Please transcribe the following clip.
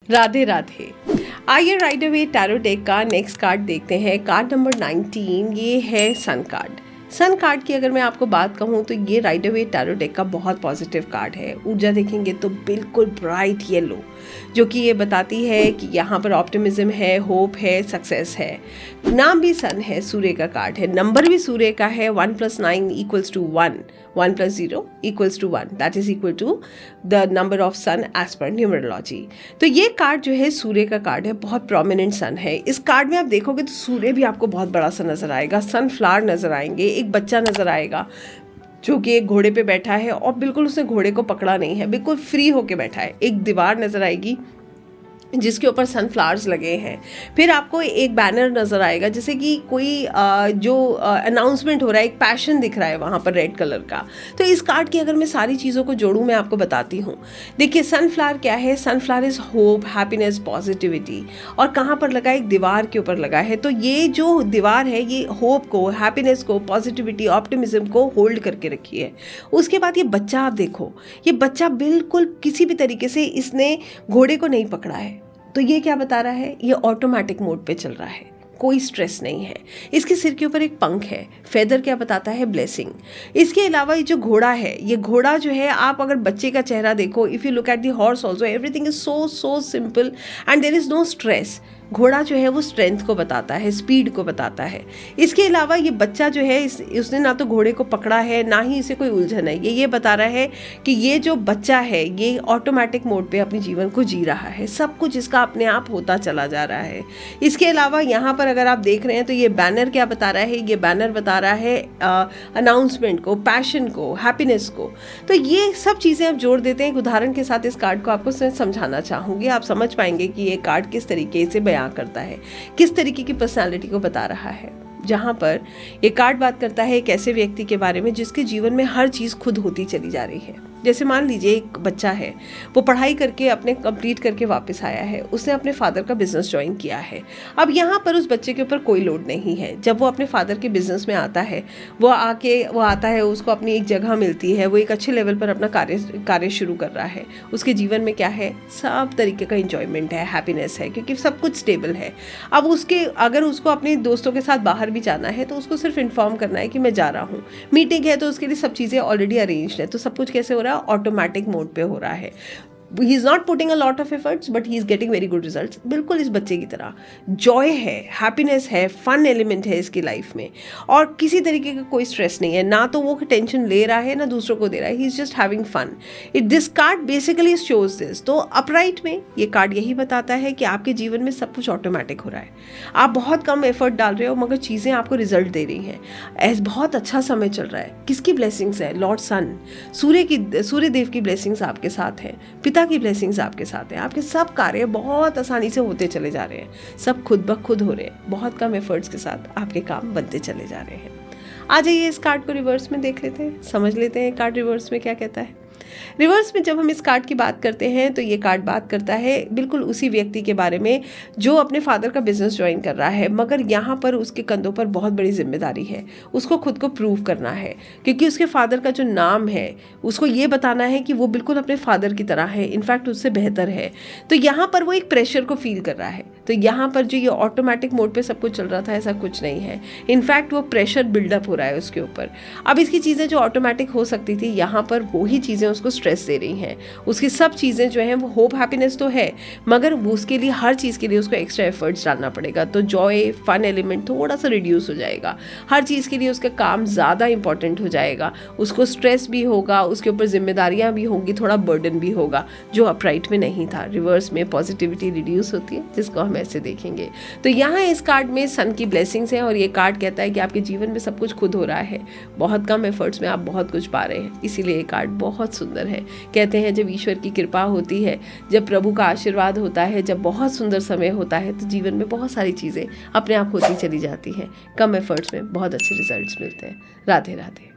राधे राधे। आइए right away tarot deck का next card देखते हैं। कार्ड नंबर 19, ये है सन कार्ड। सन कार्ड की अगर मैं आपको बात कहूँ तो ये राइट अवे टैरो डेक का बहुत पॉजिटिव कार्ड है। ऊर्जा देखेंगे तो बिल्कुल ब्राइट येलो, जो कि ये बताती है कि यहाँ पर ऑप्टिमिज्म है, होप है, सक्सेस है। नाम भी सन है, सूर्य का कार्ड है, नंबर भी सूर्य का है। 1 + 9 = 1, 1 + 0 = 1, that is equal to the number of sun age पर न्यूमरोलॉजी। तो ये कार्ड जो है सूर्य का कार्ड है, बहुत प्रोमिनेंट सन है। इस कार्ड में आप देखोगे तो सूर्य भी आपको बहुत बड़ा सा नजर आएगा, सनफ्लावर नजर आएंगे, एक बच्चा नजर आएगा जो कि एक घोड़े पे बैठा है और बिल्कुल उसने घोड़े को पकड़ा नहीं है, बिल्कुल फ्री होके बैठा है। एक दीवार नजर आएगी जिसके ऊपर सनफ्लावर्स लगे हैं। फिर आपको एक बैनर नज़र आएगा, जैसे कि कोई जो अनाउंसमेंट हो रहा है, एक पैशन दिख रहा है वहाँ पर रेड कलर का। तो इस कार्ड की अगर मैं सारी चीज़ों को जोड़ूँ, मैं आपको बताती हूँ। देखिए सनफ्लावर क्या है, sunflower is hope, happiness, positivity. और कहाँ पर लगा, एक दीवार के ऊपर लगा है। तो ये जो दीवार है ये होप को, हैप्पीनेस को, पॉजिटिविटी, ऑप्टिमिज्म को होल्ड करके रखी है। उसके बाद ये बच्चा आप देखो, ये बच्चा बिल्कुल किसी भी तरीके से इसने घोड़े को नहीं पकड़ा है। तो ये क्या बता रहा है, ये ऑटोमेटिक मोड पे चल रहा है, कोई स्ट्रेस नहीं है। इसके सिर के ऊपर एक पंख है, फेदर क्या बताता है, ब्लेसिंग। इसके अलावा ये जो घोड़ा है, ये घोड़ा जो है, आप अगर बच्चे का चेहरा देखो, if you look at the horse also, everything is so simple and there is no stress. घोड़ा जो है वो स्ट्रेंथ को बताता है, स्पीड को बताता है। इसके अलावा ये बच्चा जो है उसने ना तो घोड़े को पकड़ा है, ना ही इसे कोई उलझन है। ये बता रहा है कि ये जो बच्चा है ये ऑटोमेटिक मोड पे अपने जीवन को जी रहा है, सब कुछ इसका अपने आप होता चला जा रहा है। इसके अलावा यहाँ पर अगर आप देख रहे हैं तो ये बैनर क्या बता रहा है, ये बैनर बता रहा है अनाउंसमेंट को, पैशन को, हैप्पीनेस को। तो ये सब चीज़ें आप जोड़ देते हैं। एक उदाहरण के साथ इस कार्ड को आपको समझाना चाहूँगी, आप समझ पाएंगे कि ये कार्ड किस तरीके से बयां करता है, किस तरीके की पर्सनालिटी को बता रहा है। जहां पर ये कार्ड बात करता है एक ऐसे व्यक्ति के बारे में जिसके जीवन में हर चीज खुद होती चली जा रही है। जैसे मान लीजिए एक बच्चा है, वो पढ़ाई करके अपने कंप्लीट करके वापस आया है, उसने अपने फादर का बिजनेस ज्वाइन किया है। अब यहाँ पर उस बच्चे के ऊपर कोई लोड नहीं है। जब वो अपने फादर के बिजनेस में आता है, वो आता है, उसको अपनी एक जगह मिलती है, वो एक अच्छे लेवल पर अपना कार्य शुरू कर रहा है। उसके जीवन में क्या है, सब तरीके का इंजॉयमेंट है, हैप्पीनेस है, क्योंकि सब कुछ स्टेबल है। अब अगर उसको अपने दोस्तों के साथ बाहर भी जाना है तो उसको सिर्फ इन्फॉर्म करना है कि मैं जा रहा हूँ, मीटिंग है, तो उसके लिए सब चीज़ें ऑलरेडी अरेंज है। तो सब कुछ कैसे हो रहा है, ऑटोमेटिक मोड पे हो रहा है। He is not putting a lot of efforts but he is getting very good results. बिल्कुल इस बच्चे की तरह जॉय है, हैप्पीनेस है, फन एलिमेंट है इसकी लाइफ में, और किसी तरीके का कोई स्ट्रेस नहीं है। ना तो वो टेंशन ले रहा है, ना दूसरों को दे रहा है, he is just having fun. This card basically shows this. तो अपराइट में ये कार्ड यही बताता है कि आपके जीवन में सब कुछ ऑटोमेटिक हो रहा है। आप बहुत कम एफर्ट डाल रहे हो मगर चीज़ें आपको रिजल्ट दे रही हैं। बहुत अच्छा समय चल रहा है। किसकी ब्लेसिंग्स है, लॉर्ड सन, सूर्य देव की ब्लेसिंग्स आपके साथ है, पिता की ब्लेसिंग्स आपके साथ है। आपके सब कार्य बहुत आसानी से होते चले जा रहे हैं, सब खुद ब खुद हो रहे हैं, बहुत कम एफर्ट्स के साथ आपके काम बनते चले जा रहे हैं। आ जाइए इस कार्ड को रिवर्स में देख लेते हैं, समझ लेते हैं कार्ड रिवर्स में क्या कहता है। रिवर्स में जब हम इस कार्ड की बात करते हैं तो ये कार्ड बात करता है बिल्कुल उसी व्यक्ति के बारे में जो अपने फादर का बिजनेस ज्वाइन कर रहा है, मगर यहाँ पर उसके कंधों पर बहुत बड़ी जिम्मेदारी है। उसको खुद को प्रूव करना है, क्योंकि उसके फादर का जो नाम है उसको ये बताना है कि वो बिल्कुल अपने फादर की तरह है, इनफैक्ट उससे बेहतर है। तो यहाँ पर वो एक प्रेशर को फील कर रहा है। तो यहाँ पर जो ये ऑटोमेटिक मोड पे सब कुछ चल रहा था, ऐसा कुछ नहीं है। इनफैक्ट वो प्रेशर बिल्डअप हो रहा है उसके ऊपर। अब इसकी चीज़ें जो ऑटोमेटिक हो सकती थी, यहाँ पर वही चीज़ें उसको स्ट्रेस दे रही हैं। उसकी सब चीज़ें जो हैं वो होप, हैप्पीनेस तो है, मगर वो उसके लिए हर चीज़ के लिए उसको एक्स्ट्रा एफर्ट्स डालना पड़ेगा। तो जॉय, फन एलिमेंट थोड़ा सा रिड्यूस हो जाएगा। हर चीज़ के लिए उसका काम ज़्यादा इंपॉर्टेंट हो जाएगा। उसको स्ट्रेस भी होगा, उसके ऊपर जिम्मेदारियाँ भी होंगी, थोड़ा बर्डन भी होगा, जो अपराइट में नहीं था। रिवर्स में पॉजिटिविटी रिड्यूस होती है, जिसको हम ऐसे देखेंगे। तो यहाँ इस कार्ड में सन की ब्लेसिंग्स हैं और ये कार्ड कहता है कि आपके जीवन में सब कुछ खुद हो रहा है, बहुत कम एफर्ट्स में आप बहुत कुछ पा रहे हैं। इसीलिए ये कार्ड बहुत सुंदर है। कहते हैं जब ईश्वर की कृपा होती है, जब प्रभु का आशीर्वाद होता है, जब बहुत सुंदर समय होता है, तो जीवन में बहुत सारी चीज़ें अपने आप होती चली जाती हैं। कम एफर्ट्स में बहुत अच्छे रिजल्ट्स मिलते हैं। राधे राधे।